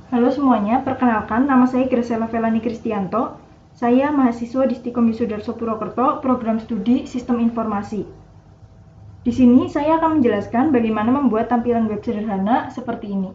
Halo semuanya, perkenalkan nama saya Graciela Velani Kristianto. Saya mahasiswa di Stikom Yosudarso Purwokerto, program studi Sistem Informasi. Di sini saya akan menjelaskan bagaimana membuat tampilan web sederhana seperti ini.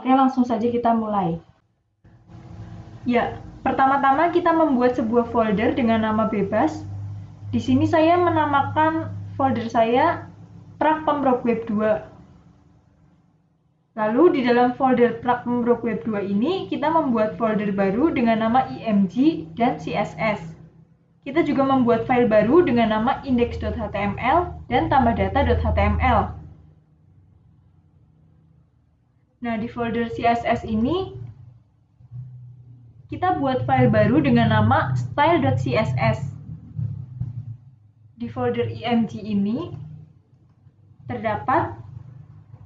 Oke, langsung saja kita mulai. Ya, pertama-tama kita membuat sebuah folder dengan nama bebas. Di sini saya menamakan folder saya Prak Pemrok Web 2. Lalu di dalam folder Prak Pemrok Web 2 ini kita membuat folder baru dengan nama img dan css. Kita juga membuat file baru dengan nama index.html dan tambah-data.html. Nah, di folder CSS ini kita buat file baru dengan nama style.css. Di folder img ini terdapat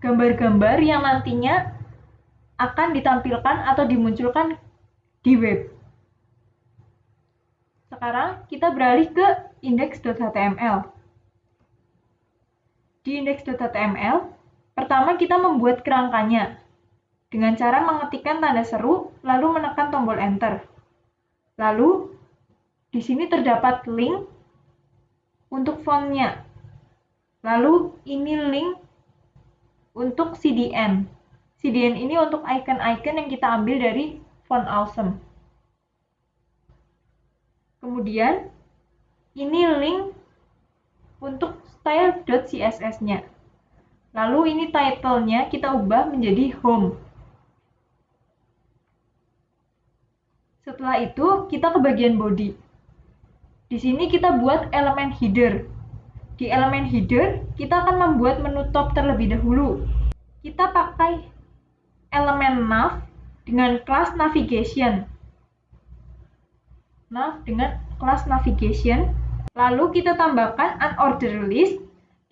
gambar-gambar yang nantinya akan ditampilkan atau dimunculkan di web. Sekarang kita beralih ke index.html. Di index.html, pertama kita membuat kerangkanya dengan cara mengetikkan tanda seru lalu menekan tombol enter. Lalu di sini terdapat link untuk fontnya. Lalu ini link untuk CDN. CDN ini untuk icon-icon yang kita ambil dari Font Awesome. Kemudian ini link untuk style.css-nya. Lalu ini title-nya kita ubah menjadi home. Setelah itu kita ke bagian body. Di sini kita buat elemen header. Di elemen header kita akan membuat menu top terlebih dahulu. Kita pakai elemen nav dengan kelas navigation. Lalu kita tambahkan unordered list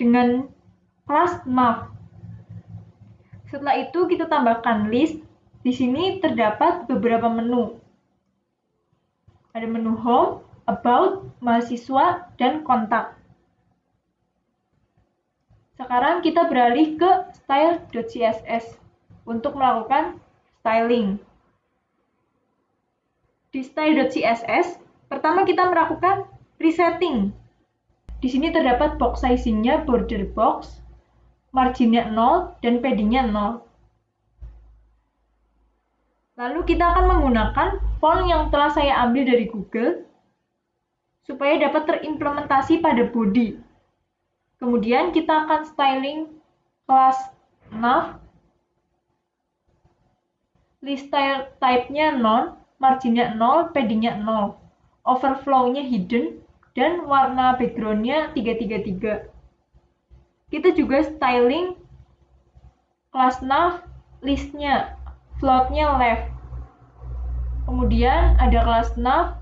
dengan kelas nav. Setelah itu kita tambahkan list. Di sini terdapat beberapa menu. Ada menu home, about, mahasiswa, dan kontak. Sekarang kita beralih ke style.css untuk melakukan styling. Di style.css, pertama kita melakukan resetting. Di sini terdapat box sizing-nya border box, marginnya 0, dan padding-nya 0. Lalu kita akan menggunakan font yang telah saya ambil dari Google supaya dapat terimplementasi pada body. Kemudian kita akan styling kelas nav, list style type-nya none, marginnya 0, padding-nya 0, overflow-nya hidden, dan warna background-nya 333. Kita juga styling kelas nav, list-nya, float-nya left. Kemudian ada kelas nav,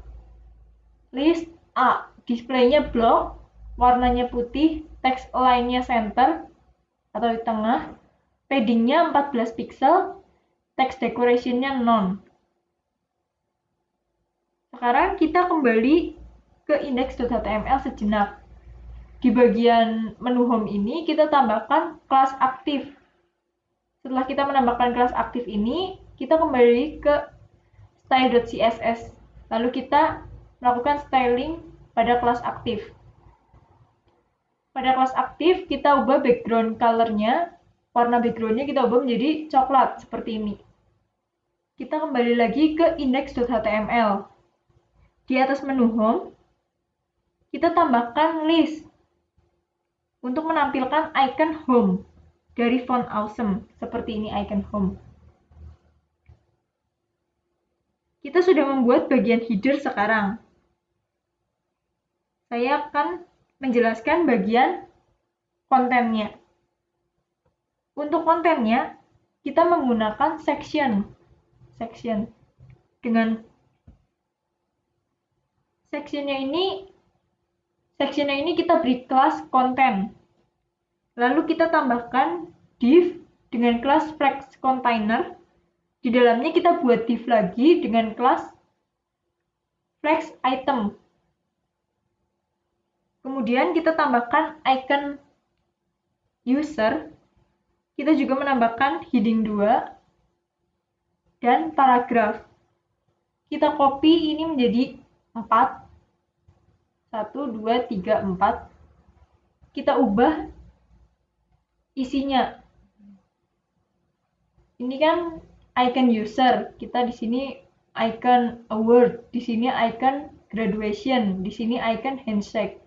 list A, display-nya block, warnanya putih, text align-nya center atau di tengah, padding-nya 14 pixel, text decoration-nya none. Sekarang kita kembali ke index.html sejenak. Di bagian menu home ini kita tambahkan kelas aktif. Setelah kita menambahkan kelas aktif ini, kita kembali ke style.css. Lalu kita melakukan styling pada kelas aktif. Pada kelas aktif kita ubah background color-nya, warna background-nya kita ubah menjadi coklat seperti ini. Kita kembali lagi ke index.html. Di atas menu home, kita tambahkan list untuk menampilkan icon home dari Font Awesome. Seperti ini icon home. Kita sudah membuat bagian header sekarang. Saya akan menjelaskan bagian kontennya. Untuk kontennya, kita menggunakan section dengan Sectionnya ini kita beri kelas konten. Lalu kita tambahkan div dengan kelas flex container. Di dalamnya kita buat div lagi dengan kelas flex item. Kemudian kita tambahkan icon user. Kita juga menambahkan heading 2 dan paragraf. Kita copy ini menjadi 4. 1, 2, 3, 4. Kita ubah isinya. Ini kan icon user. Kita di sini icon award, di sini icon graduation, di sini icon handshake.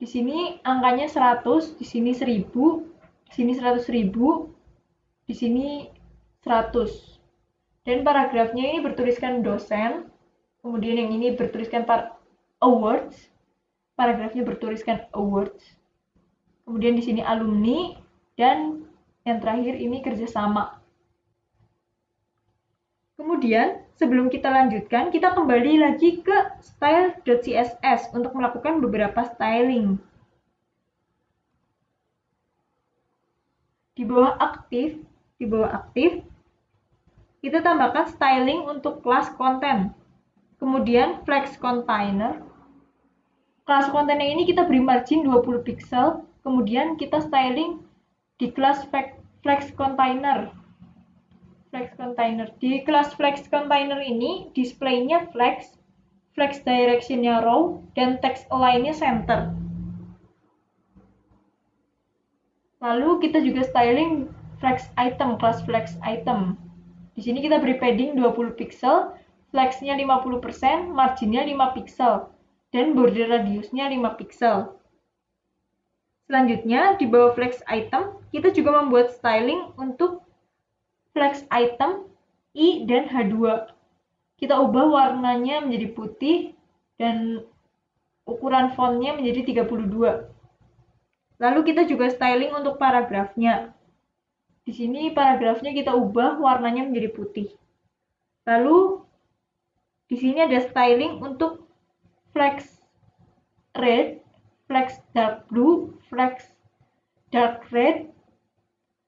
Di sini angkanya 100, di sini 1000, di sini 100.000, di sini 100. Dan paragrafnya ini bertuliskan dosen, kemudian yang ini bertuliskan awards, paragrafnya bertuliskan awards. Kemudian di sini alumni, dan yang terakhir ini kerjasama. Kemudian sebelum kita lanjutkan, kita kembali lagi ke style.css untuk melakukan beberapa styling. Di bawah aktif, kita tambahkan styling untuk kelas konten. Kemudian flex container. Kelas kontennya ini kita beri margin 20 pixel. Kemudian kita styling di kelas flex container. Di kelas flex container ini displaynya flex directionnya row, dan text align-nya center. Lalu kita juga styling flex item, kelas flex item. Di sini kita beri padding 20 pixel, flexnya 50%, marginnya 5 pixel, dan border radiusnya 5 pixel. Selanjutnya, di bawah flex item, kita juga membuat styling untuk flex item I dan H2. Kita ubah warnanya menjadi putih dan ukuran fontnya menjadi 32. Lalu kita juga styling untuk paragrafnya. Di sini paragrafnya kita ubah warnanya menjadi putih. Lalu di sini ada styling untuk flex red, flex dark blue, flex dark red,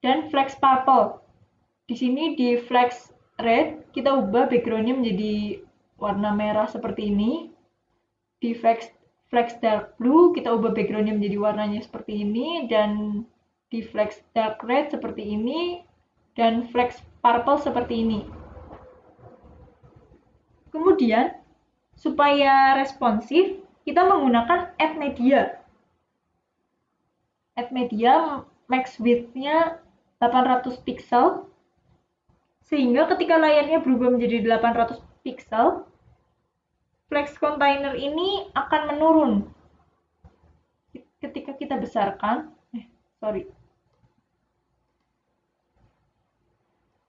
dan flex purple. Di sini di flex red kita ubah backgroundnya menjadi warna merah seperti ini. Di flex dark blue kita ubah backgroundnya menjadi warnanya seperti ini, dan di flex dark red seperti ini, dan flex purple seperti ini. Kemudian supaya responsif, kita menggunakan add media. Add media max width-nya 800 pixel, sehingga ketika layarnya berubah menjadi 800 pixel, flex container ini akan menurun. Ketika kita besarkan,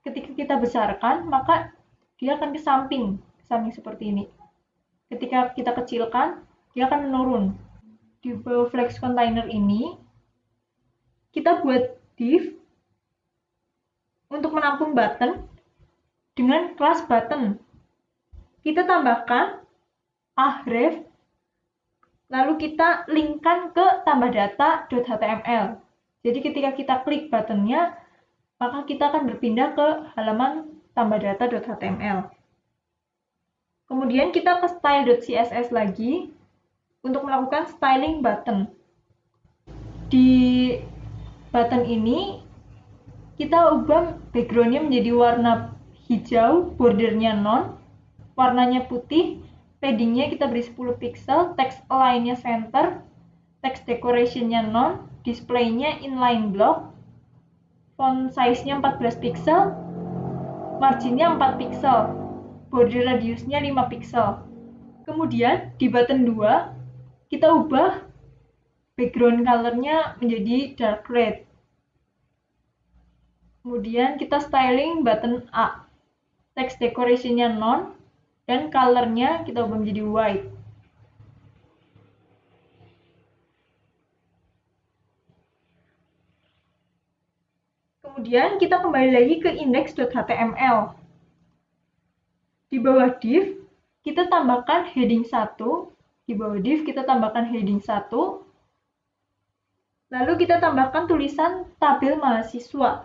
ketika kita besarkan, maka dia akan ke samping seperti ini. Ketika kita kecilkan, dia akan menurun. Di bawah flex container ini, kita buat div untuk menampung button dengan kelas button. Kita tambahkan ahref, lalu kita linkkan ke tambah data.html. Jadi ketika kita klik buttonnya, maka kita akan berpindah ke halaman tambah data.html. Kemudian kita ke style.css lagi untuk melakukan styling button. Di button ini kita ubah backgroundnya menjadi warna hijau, bordernya none, warnanya putih, paddingnya kita beri 10 pixel, text align-nya center, text decoration-nya none, display-nya inline block, font size-nya 14 pixel, margin-nya 4 pixel, border radius-nya 5 pixel. Kemudian di button 2 kita ubah background color-nya menjadi dark red. Kemudian kita styling button A, text decoration-nya none, dan color-nya kita ubah menjadi white. Kemudian kita kembali lagi ke index.html. Di bawah div, kita tambahkan heading 1. Di bawah div kita tambahkan heading 1. Lalu kita tambahkan tulisan tabel mahasiswa.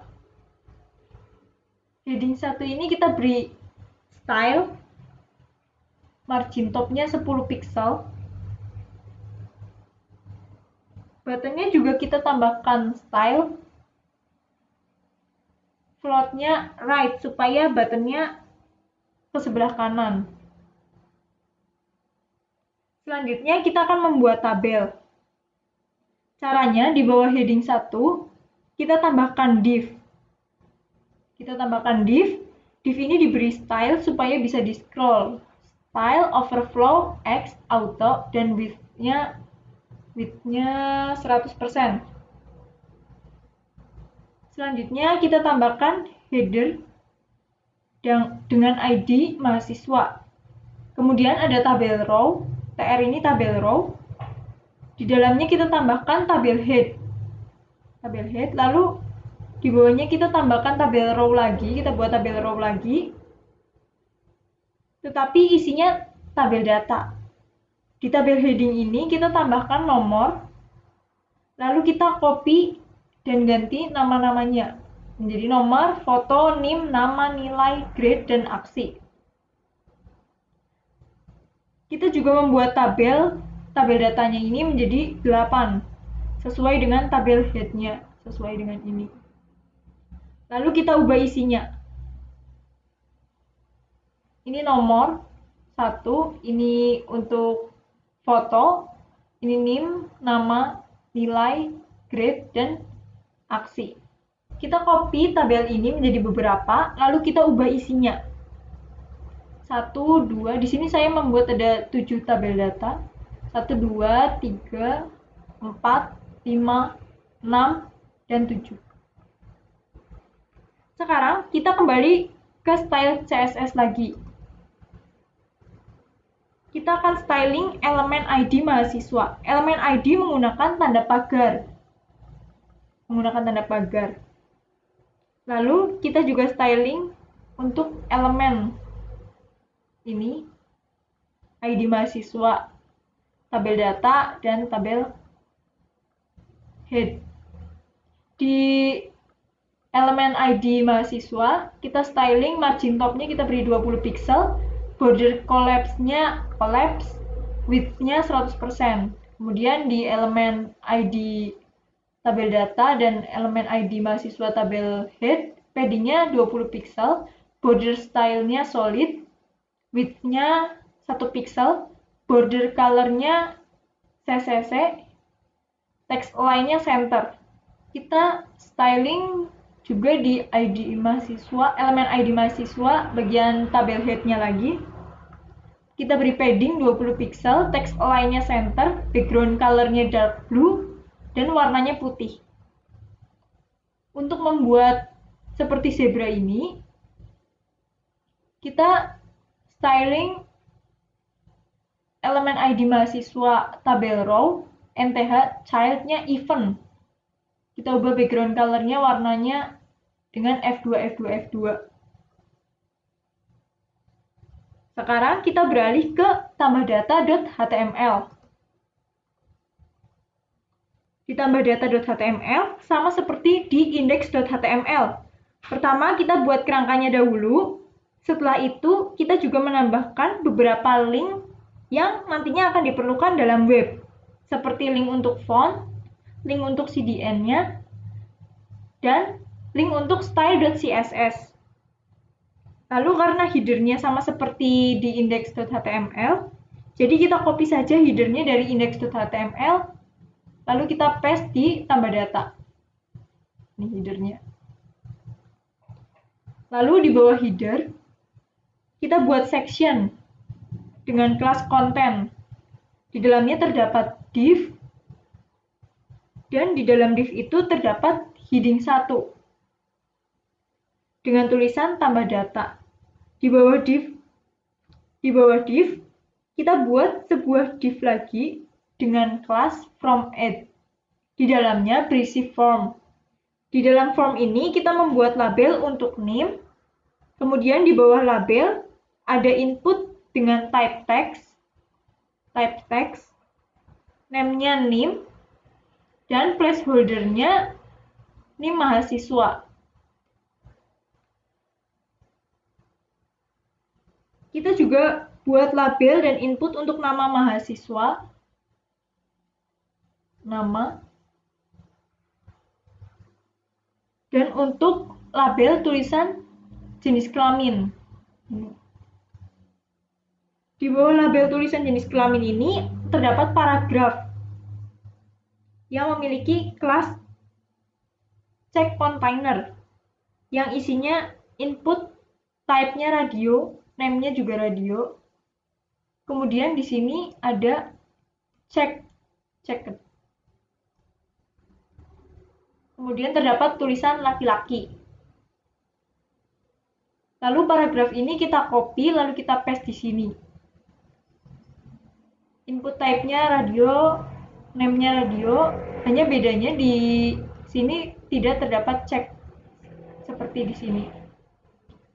Heading 1 ini kita beri style, margin topnya 10 pixel. Buttonnya juga kita tambahkan style, floatnya right supaya buttonnya ke sebelah kanan. Selanjutnya kita akan membuat tabel. Caranya di bawah heading 1 kita tambahkan div. Kita tambahkan div. Div ini diberi style supaya bisa di-scroll. Style, overflow, X, auto, dan width-nya 100%. Selanjutnya kita tambahkan header dengan ID mahasiswa. Kemudian ada tabel row, TR ini tabel row. Di dalamnya kita tambahkan tabel head. Tabel head, lalu di bawahnya kita tambahkan tabel row lagi, kita buat tabel row lagi. Tetapi isinya tabel data. Di tabel heading ini kita tambahkan nomor, lalu kita copy dan ganti nama-namanya menjadi nomor, foto, NIM, nama, nilai, grade, dan aksi. Kita juga membuat tabel datanya ini menjadi 8 sesuai dengan tabel head-nya, sesuai dengan ini. Lalu kita ubah isinya. Ini nomor 1, ini untuk foto, ini NIM, nama, nilai, grade, dan aksi. Kita copy tabel ini menjadi beberapa, lalu kita ubah isinya. 1, 2, di sini saya membuat ada 7 tabel data. 1, 2, 3, 4, 5, 6, dan 7. Sekarang kita kembali ke style CSS lagi. Kita akan styling elemen ID mahasiswa. Elemen ID menggunakan tanda pagar. Lalu kita juga styling untuk elemen ini, ID mahasiswa, tabel data, dan tabel head. Di elemen ID mahasiswa, kita styling margin topnya kita beri 20 pixel, border collapse-nya width-nya 100%. Kemudian di elemen ID tabel data dan elemen ID mahasiswa tabel head, padding-nya 20 pixel, border style-nya solid, width-nya 1 pixel, border color-nya CCC, text align-nya center. Kita styling juga di ID mahasiswa, elemen ID mahasiswa bagian tabel head-nya lagi. Kita beri padding 20 pixel, text align-nya center, background color-nya dark blue, dan warnanya putih. Untuk membuat seperti zebra ini, kita styling elemen ID mahasiswa tabel row, NTH child-nya even. Kita ubah background color-nya warnanya dengan F2, F2, F2. Sekarang kita beralih ke tambah data.html. Di tambah data.html sama seperti di index.html. Pertama kita buat kerangkanya dahulu. Setelah itu kita juga menambahkan beberapa link yang nantinya akan diperlukan dalam web. Seperti link untuk font, link untuk CDN-nya, dan link untuk style.css. Lalu karena header-nya sama seperti di index.html, jadi kita copy saja header-nya dari index.html, lalu kita paste di tambah data. Ini header-nya. Lalu di bawah header, kita buat section dengan kelas content. Di dalamnya terdapat div, dan di dalam div itu terdapat heading 1 dengan tulisan tambah data. Di bawah div kita buat sebuah div lagi dengan kelas from add. Di dalamnya berisi form. Di dalam form ini kita membuat label untuk name. Kemudian di bawah label ada input dengan type text, name-nya NIM, dan placeholder-nya NIM mahasiswa. Kita juga buat label dan input untuk nama mahasiswa, nama, dan untuk label tulisan jenis kelamin. Di bawah label tulisan jenis kelamin ini terdapat paragraf yang memiliki kelas check container yang isinya input type-nya radio, name-nya juga radio. Kemudian di sini ada checked. Kemudian terdapat tulisan laki-laki. Lalu paragraf ini kita copy lalu kita paste di sini. Input type-nya radio, name-nya radio, hanya bedanya di sini tidak terdapat check seperti di sini.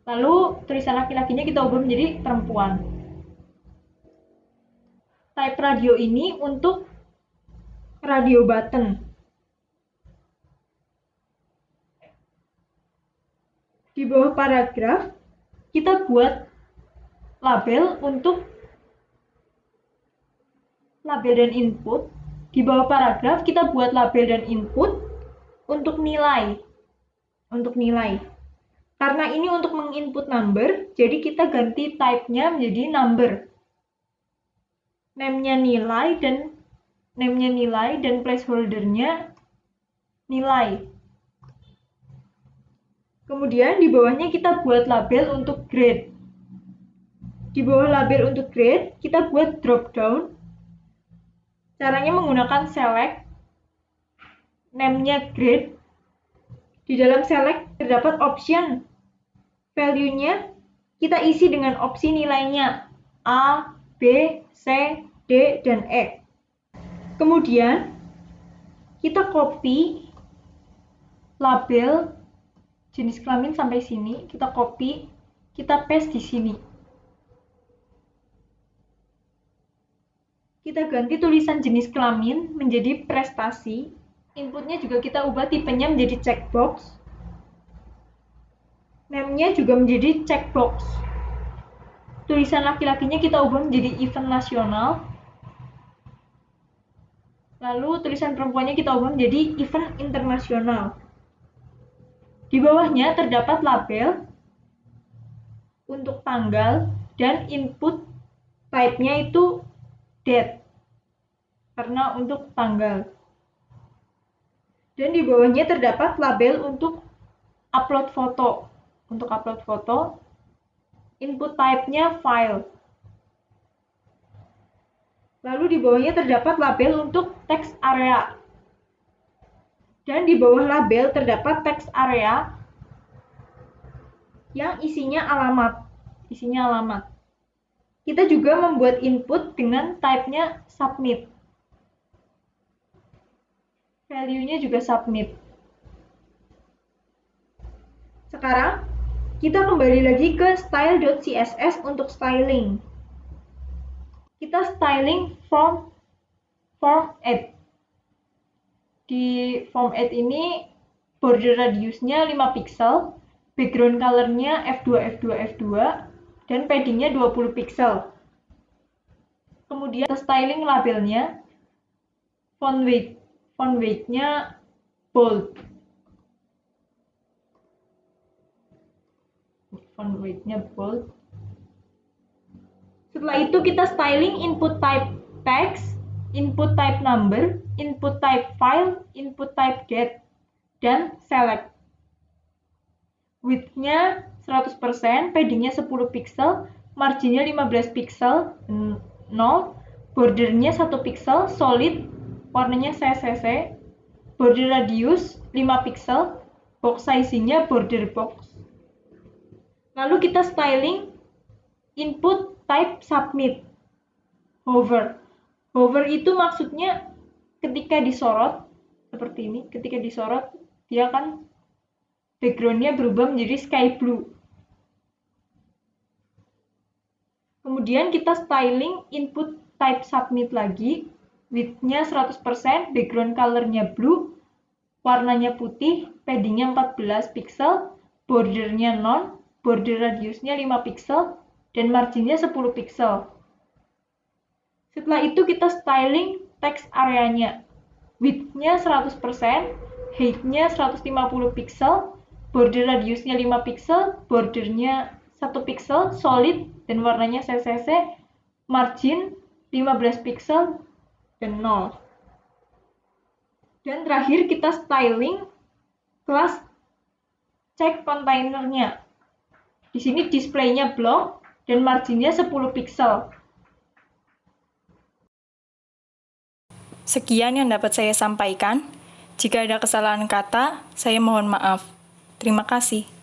Lalu tulisan laki-lakinya kita ubah menjadi perempuan. Type radio ini untuk radio button. Di bawah paragraf kita buat label untuk label dan input. Di bawah paragraf kita buat label dan input untuk nilai. Karena ini untuk menginput number, jadi kita ganti type-nya menjadi number. Name-nya nilai dan placeholder-nya nilai. Kemudian di bawahnya kita buat label untuk grade. Di bawah label untuk grade, kita buat drop down. Caranya menggunakan select, name-nya grade. Di dalam select terdapat option. Value-nya kita isi dengan opsi nilainya A, B, C, D, dan E. Kemudian kita copy label jenis kelamin sampai sini, kita copy, kita paste di sini. Kita ganti tulisan jenis kelamin menjadi prestasi. Inputnya juga kita ubah tipenya menjadi checkbox. Name-nya juga menjadi checkbox. Tulisan laki-lakinya kita ubah menjadi event nasional. Lalu tulisan perempuannya kita ubah menjadi event internasional. Di bawahnya terdapat label untuk tanggal dan input type-nya itu date karena untuk tanggal. Dan di bawahnya terdapat label untuk upload foto. Untuk upload foto, input type-nya file. Lalu di bawahnya terdapat label untuk text area. Dan di bawah label terdapat text area yang isinya alamat. Kita juga membuat input dengan type-nya submit. Value-nya juga submit. Sekarang kita kembali lagi ke style.css untuk styling. Kita styling form add. Di form add ini border radiusnya 5 pixel, background color-nya F2, dan padding-nya 20 pixel. Kemudian styling labelnya, font weight-nya bold. Font weight-nya bold. Setelah itu kita styling input type text, input type number, input type file, input type date, dan select. Width-nya 100%, padding-nya 10 pixel, margin-nya 15 pixel, 0, border-nya 1 pixel, solid, warnanya CCC, border radius 5 pixel, box sizing-nya border box. Lalu kita styling input type submit, hover. Hover itu maksudnya ketika disorot, seperti ini, ketika disorot, dia akan background-nya berubah menjadi sky blue. Kemudian kita styling input type submit lagi, width-nya 100%, background color-nya blue, warnanya putih, padding-nya 14 pixel, border-nya none, border radius-nya 5 pixel, dan margin-nya 10 pixel. Setelah itu kita styling text area-nya. Width-nya 100%, height-nya 150 pixel, border radiusnya 5 pixel, bordernya 1 pixel, solid, dan warnanya CCC, margin 15 pixel, dan 0. Dan terakhir kita styling kelas check containernya. Di sini display-nya block dan marginnya 10 pixel. Sekian yang dapat saya sampaikan. Jika ada kesalahan kata, saya mohon maaf. Terima kasih.